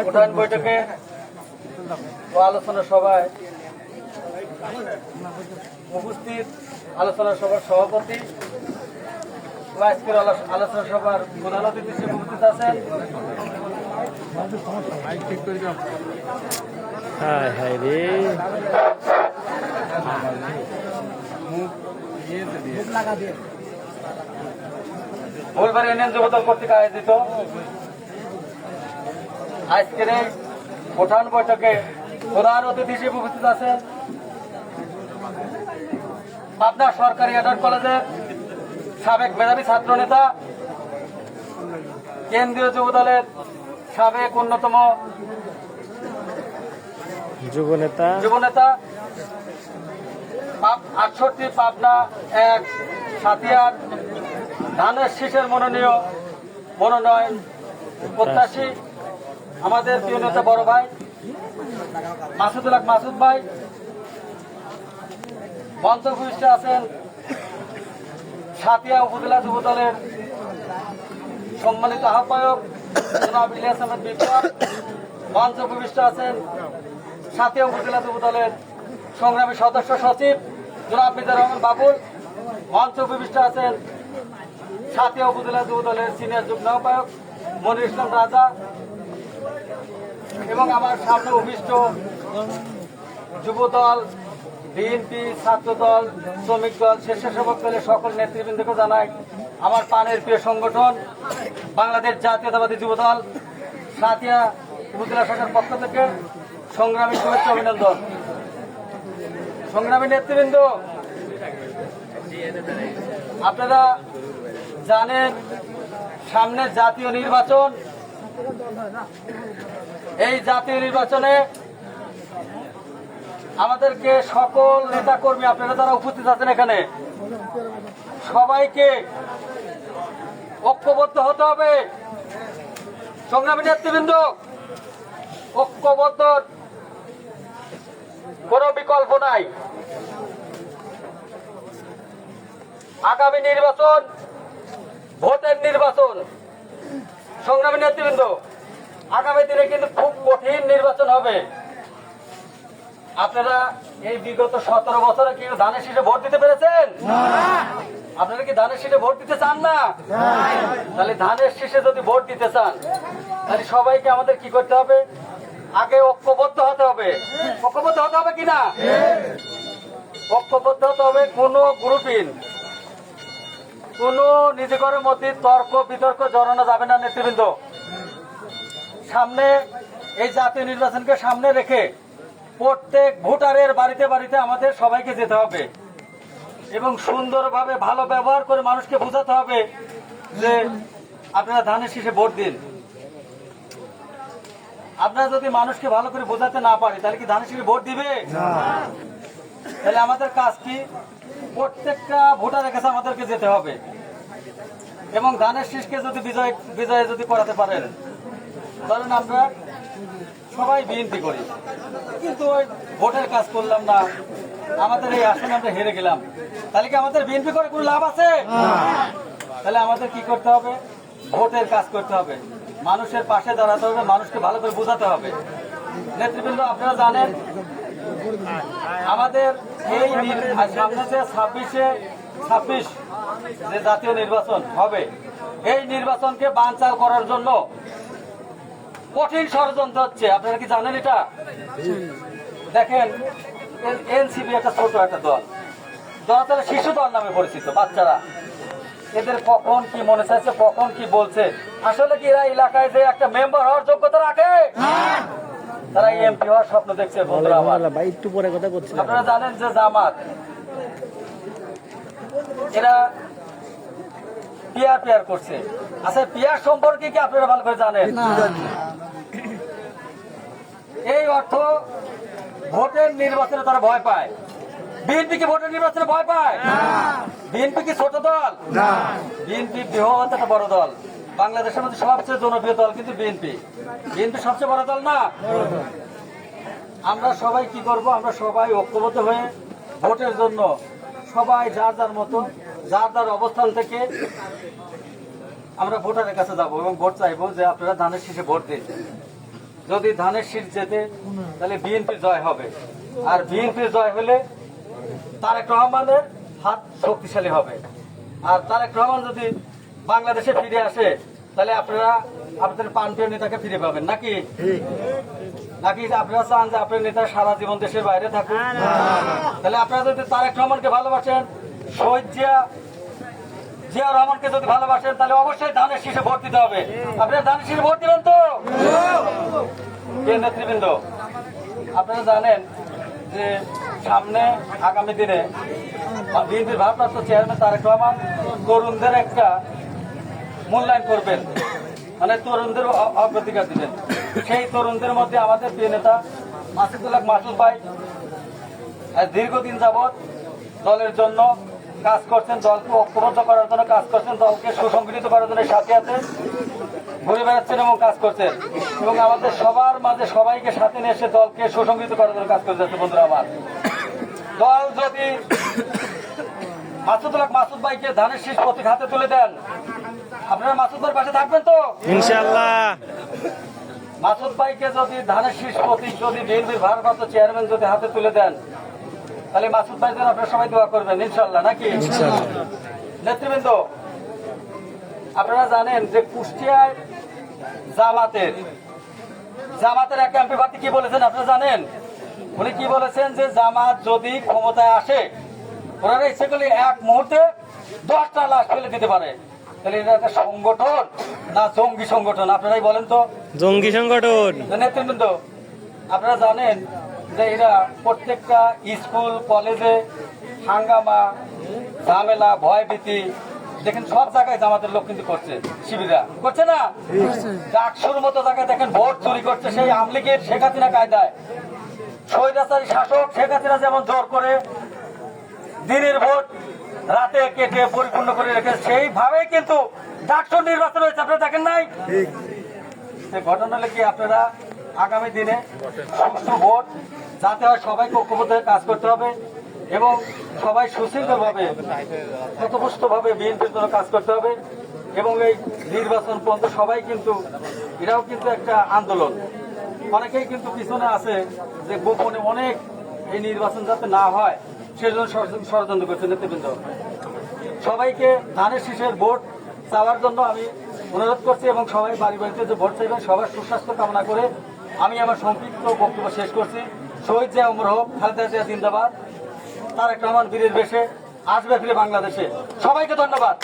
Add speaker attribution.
Speaker 1: প্রধান বৈঠকে ও আলোচনা সভায় উপস্থিত আলোচনা সভার সভাপতি ও আজকের আলোচনা সভার প্রধান অতিথি হিসেবে উপস্থিত আছেন ফুলবাড়ী ইউনিয়ন যুবদল কর্তৃক আয়োজিত আজকের এই প্রধান বৈঠকে প্রধান অতিথি হিসেবে উপস্থিত আছেন পাবনা সরকারি অ্যাডাল্ট কলেজের সাবেক মেধাবী ছাত্র নেতা, কেন্দ্রীয় যুবদলের সাবেক অন্যতম যুবনেতা 68 পাবনা এক সাতিয়ার ধানের শীষের মনোনয়ন প্রত্যাশী আমাদের প্রিয় নেতা বড় ভাই মাসুদ ভাই। মঞ্চভূমিষ্ঠ আছেন সাতিয়া উপজেলা যুবদলের সম্মানিত আহ্বায়ক জনাব ইলিয়াস আহমেদ বিপ্লব। মঞ্চভূমিষ্ঠ আছেন সাতিয়া উপজেলা যুবদলের সংগ্রামী সদস্য সচিব জনাব মিজানুর রহমান বাবুল। মঞ্চভূমিষ্ঠ আছেন সাতিয়া উপজেলা যুবদলের সিনিয়র যুগ্ম আহ্বায়ক মনির ইসলাম রাজা এবং আমার সামনে উপবিষ্ট যুবদল, বিএনপি, ছাত্রদল, শ্রমিক দল, স্বেচ্ছাসেবক দলের সকল নেতৃবৃন্দকে জানাই আমার প্রাণের প্রিয় সংগঠন বাংলাদেশ জাতীয়তাবাদী যুবদল সাতিয়া উপজেলা শাখার পক্ষ থেকে সংগ্রামী শুভেচ্ছা অভিনন্দন। সংগ্রামী নেতৃবৃন্দ, আপনারা জানেন সামনে জাতীয় নির্বাচন। এই জাতীয় নির্বাচনে আমাদেরকে সকল নেতা কর্মী, আপনারা যারা উপস্থিত আছেন এখানে, সবাইকে ঐক্যবদ্ধ হতে হবে। সংগ্রামী নেতৃবৃন্দ, ঐক্যবদ্ধ কোন বিকল্প নাই। আগামী নির্বাচন ভোটের নির্বাচন। সংগ্রামী নেতৃবৃন্দ, আগামী দিনে কিন্তু খুব কঠিন নির্বাচন হবে। আপনারা এই বিগত 17 বছরে কি ধানের শীষে ভোট দিতে পেরেছেন? আপনারা কি ধানের শীষে ভোট দিতে চান না? তাহলে ধানের শীষে যদি ভোট দিতে চান তাহলে সবাইকে আমাদের কি করতে হবে? আগে ঐক্যবদ্ধ হতে হবে। ঐক্যবদ্ধ হতে হবে কিনা? ঐক্যবদ্ধ হতে হবে। কোনো গ্রুপিং, কোনো নিজেদের মধ্যে তর্ক বিতর্ক জড়ানো যাবে না। নেতৃবৃন্দ, সামনে এই জাতীয় নির্বাচনকে সামনে রেখে প্রত্যেক ভোটারের বাড়িতে বাড়িতে আমাদের সবাইকে যেতে হবে এবং সুন্দরভাবে ভালো ব্যবহার করে মানুষকে বোঝাতে হবে যে আপনারা ধানের শীষে ভোট দিন। আপনারা যদি মানুষকে ভালো করে বোঝাতে না পারে তাহলে কি ধানের শীষে ভোট দিবে? তাহলে আমাদের কাজ কি? প্রত্যেকটা ভোটারের কাছে আমাদেরকে যেতে হবে এবং ধানের শীষকে যদি বিজয় যদি করাতে পারেন, ধরেন আমরা সবাই বিএনপি করি কিন্তু ওই ভোটের কাজ করলাম না, আমাদের এই আসনে আমরা হেরে গেলাম, তাহলে কি আমাদের বিএনপি করে কোনো লাভ আছে? তাহলে আমাদের কি করতে হবে? ভোটের কাজ করতে হবে, মানুষের পাশে দাঁড়াতে হবে, মানুষকে ভালো করে বোঝাতে হবে। নেতৃবৃন্দ, আপনারা জানেন আমাদের এই সামনে যে 26 যে জাতীয় নির্বাচন হবে, এই নির্বাচনকে বানচাল করার জন্য কঠিন ষড়যন্ত্র হচ্ছে। আপনারা কি জানেন এটা? দেখেন, এনসিপি একটা ছোট একটা দল, তারা শিশু দল নামে পরিচিত। বাচ্চারা, এদের কখন কি মনে চাইছে, কখন কি বলছে, আসলে কি এরা এলাকায় যে একটা মেম্বার হওয়ার যোগ্যতা রাখে? তারা এমপি হওয়ার স্বপ্ন দেখছে। আপনারা জানেন যে জামাত, এরা পিয়ার করছে। আচ্ছা, পিয়ার সম্পর্কে কি আপনারা ভালো করে জানেন? এই অর্থ ভোটের নির্বাচনে তারা ভয় পায়। বিএনপি কি ভোটের নির্বাচনে ভয় পায়? বিএনপি কি ছোট দল? বিএনপি বৃহৎ একটা বড় দল। বাংলাদেশের মধ্যে সবচেয়ে জনপ্রিয় দল কিন্তু বিএনপি। বিএনপি সবচেয়ে বড় দল না? আমরা সবাই কি করব? আমরা সবাই ঐক্যবদ্ধ হয়ে ভোটের জন্য সবাই যার যার মতো যার যার অবস্থান থেকে আমরা ভোটারের কাছে যাব এবং ভোট চাইবো যে আপনারা ধানের শীষে ভোট দিন। যদি ধানের শীষ জেতে তাহলে বিএনপি জয় হবে, আর বিএনপি জয় হলে তারেক রহমানের হাত শক্তিশালী হবে। আর তারেক রহমান যদি বাংলাদেশে ফিরে আসে তাহলে আপনারা আপনাদের প্রাণপ্রিয় নেতাকে ফিরে পাবেন নাকি? নাকি আপনারা চান যে আপনার নেতা সারা জীবন দেশের বাইরে থাকুন? তাহলে আপনারা যদি তারেক রহমানকে ভালোবাসেন, শহীদ জিয়া রহমানকে যদি ভালোবাসেন, তাহলে অবশ্যই ধানের শীষে ভোট দিতে হবে। আপনারা ধানের শীষে ভোট দিবেন তো? নেতৃবৃন্দ, আপনারা জানেন যে সামনে আগামী দিনে বিএনপির ভারপ্রাপ্ত চেয়ারম্যান তারেক রহমান তরুণদের একটা মূল্যায়ন করবেন, মানে তরুণদের অগ্রাধিকার দিবেন। সেই তরুণদের মধ্যে আমাদের প্রিয় নেতা মাসুদ ভাই দীর্ঘদিন যাবৎ দলের জন্য কাজ করছেন, দলকে ঐক্যবদ্ধ করার জন্য কাজ করছেন, দলকে সুসংগঠিত করার জন্য সাথে সাথে ঘুরে বেড়াচ্ছেন এবং কাজ করছেন, এবং আমাদের সবার মাঝে সবাইকে সাথে নিয়ে এসে দলকে সুসংগঠিত করার জন্য কাজ করে যাচ্ছে। বন্ধুরা আমার, দল যদি মাসুদ ভাইকে ধানের শীষ প্রতীক হাতে তুলে দেন, আপনারা মাসুদ ভাইয়ের পাশে থাকবেন তো?
Speaker 2: ইনশাআল্লাহ।
Speaker 1: মাসুদ ভাইকে যদি ধানের শীষ প্রতীক যদি বিএনপির ভারপ্রাপ্ত চেয়ারম্যান যদি হাতে তুলে দেন, তাহলে মাসুদ ভাই যেন আপনারা সবাই দোয়া করবেন ইনশাআল্লাহ, নাকি? নেতৃবৃন্দ, আপনারা জানেন যে কুষ্টিয়ায় জামাতের এক এমপি প্রার্থী কি বলেছেন আপনারা জানেন? উনি কি বলেছেন যে জামাত যদি ক্ষমতায় আসে, ওনারা ইচ্ছে করলে এক মুহূর্তে 10টা লাশ ফেলে দিতে পারে। তাহলে এটা একটা সংগঠন না জঙ্গি সংগঠন? আপনারাই বলেন তো।
Speaker 2: জঙ্গি সংগঠন।
Speaker 1: নেতৃবৃন্দ, আপনারা জানেন যে এরা প্রত্যেকটা স্কুল কলেজে হাঙ্গামা, ঝামেলা, ভয়ভীতি দেখেন সব জায়গায় জামাতের লোক কিন্তু করছে, শিবিরা করছে না? ডাকসুর মতো জায়গায় দেখেন ভোট চুরি করছে সেই আওয়ামী লীগের শেখ হাসিনা কায়দায়। স্বৈরাচারী শাসক শেখ হাসিনা যেমন জোর করে দিনের ভোট রাতে কেটে পরিপূর্ণ করে রেখে সেইভাবেই কিন্তু ডাকসুর নির্বাচন হয়েছে, আপনারা দেখেন নাই? ঘটনা হলে কি আপনারা আগামী দিনে সুষ্ঠু ভোট যাতে হয় সবাইকে ঐক্যবদ্ধ হয়ে কাজ করতে হবে এবং সবাই সুশৃঙ্খলভাবে যথেষ্টভাবে বিএনপির জন্য কাজ করতে হবে। এবং এই নির্বাচন পর্যন্ত সবাই কিন্তু এরাও কিন্তু একটা আন্দোলন, অনেকেই কিন্তু পিছনে আছে যে গোপনে অনেক এই নির্বাচন যাতে না হয় সেজন্য ষড়যন্ত্র করছে। নেতৃবৃন্দ, সবাইকে ধানের শীষের ভোট চাওয়ার জন্য আমি অনুরোধ করছি এবং সবাই বাড়ি বাড়িতে যে ভোট চাইবেন সবার সুস্বাস্থ্য কামনা করে আমি আমার সংক্ষিপ্ত বক্তব্য শেষ করছি। শহীদ জিয়া অমর হোক, খালেদা জিয়া জিন্দাবাদ, তারেক রহমান বীরের বেশে আসবে ফিরে বাংলাদেশে। সবাইকে ধন্যবাদ।